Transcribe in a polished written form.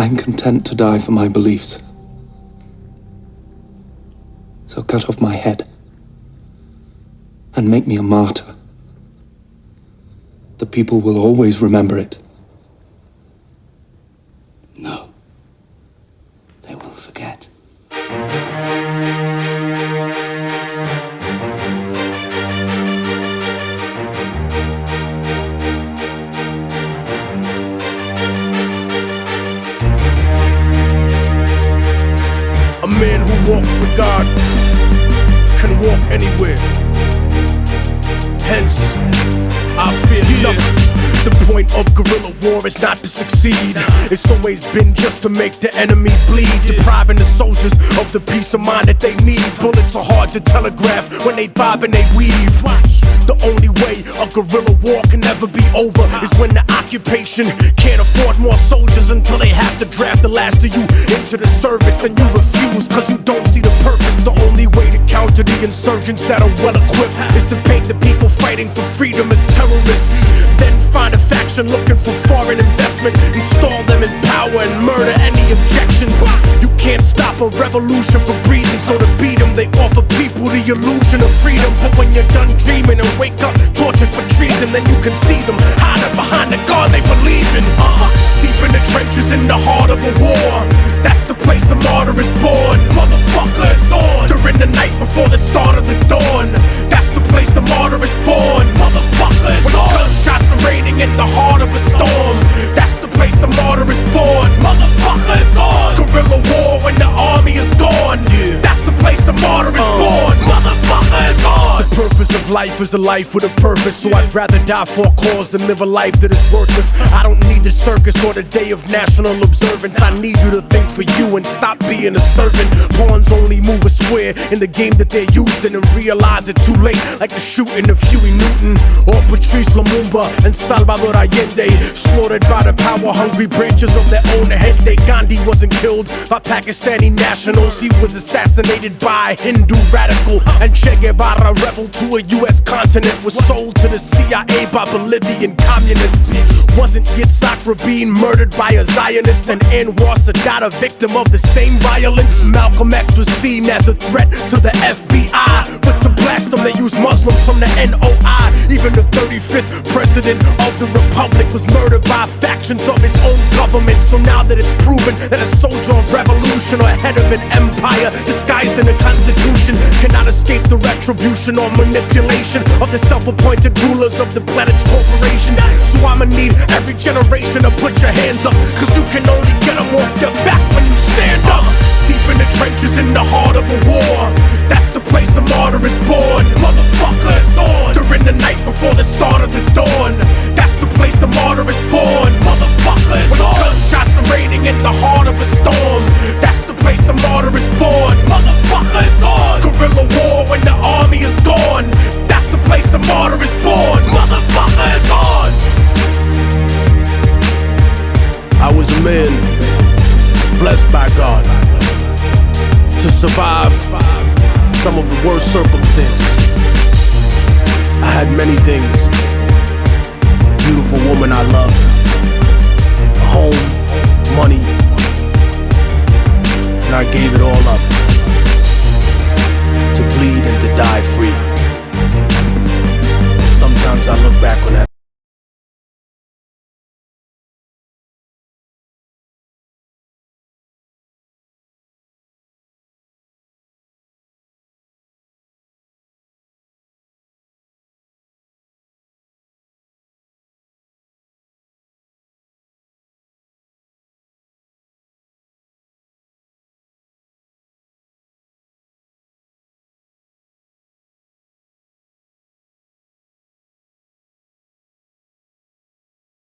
I'm content to die for my beliefs. So cut off my head and make me a martyr. The people will always remember it. No. They will forget. A man who walks with God can walk anywhere. Hence, I fear nothing. The point of guerrilla war is not to succeed. It's always been just to make the enemy bleed, depriving the soldiers of the peace of mind that they need. Bullets are hard to telegraph when they bob and they weave. The only way a guerrilla war can never be over is when the occupation can't afford more soldiers until they have to draft the last of you into the service, and you refuse cause you don't see the purpose. The only way to counter the insurgents that are well equipped is to paint the people fighting for freedom as terrorists. Then find a faction looking for foreign investment, install them in power and murder any objections. You can't stop a revolution from breathing, so to beat them they offer people the illusion of freedom. But when you're done dreaming and wake up tortured for treason, then you can see them hiding behind the God they believe in. Deep in the trenches in the heart of a war, that's the place the martyr is born. Motherfucker, it's on during the night before the start of the dawn. That's the place the martyr is born. Motherfucker, it's on. Gunshots are raining in the heart of a storm. That's the place the martyr is born. Motherfucker, it's on. Guerrilla war when the army is gone. That's the place the martyr is born. Motherfucker, it's on. The purpose of life is a life with a purpose, so I'd rather die for a cause than live a life that is worthless. I don't need the circus or the day of national observance. I need you to think for you and stop being a servant. Pawns only move a square in the game that they're used in, and realize it too late, like the shooting of Huey Newton or Patrice Lumumba and Salvador Allende, slaughtered by the power-hungry branches of their own gente. Gandhi wasn't killed by Pakistani nationals, he was assassinated by a Hindu radical. And Che Guevara, rebel to a US continent, was sold to the CIA by Bolivian communists. Wasn't Yitzhak Rabin murdered by a Zionist, and Anwar Sadat a victim of the same violence? Malcolm X was seen as a threat to the FBI, but to blast them they used Muslims from the NOI. Even the 35th president of the republic was murdered by factions of his own government. So now that it's proven that a soldier of revolution or head of an empire disguised in a constitution cannot escape the retribution or manipulation of the self-appointed rulers of the planet's corporations, so I'ma need every generation to put your hands up, cause you can only get them off your back when you stand up. Deep in the trenches in the heart of a war, that's the place the martyr is born. Motherfucker, it's on during the night before the start of the dawn. That's the place the martyr is born. Motherfucker, it's on. Gunshots are raining in the heart of a storm, that's the place the martyr is born. Motherfucker, it's on. Guerrilla war when the army is gone, that's the place the martyr is born. Motherfucker, it's on. I was a man blessed by God to survive some of the worst circumstances. I had many things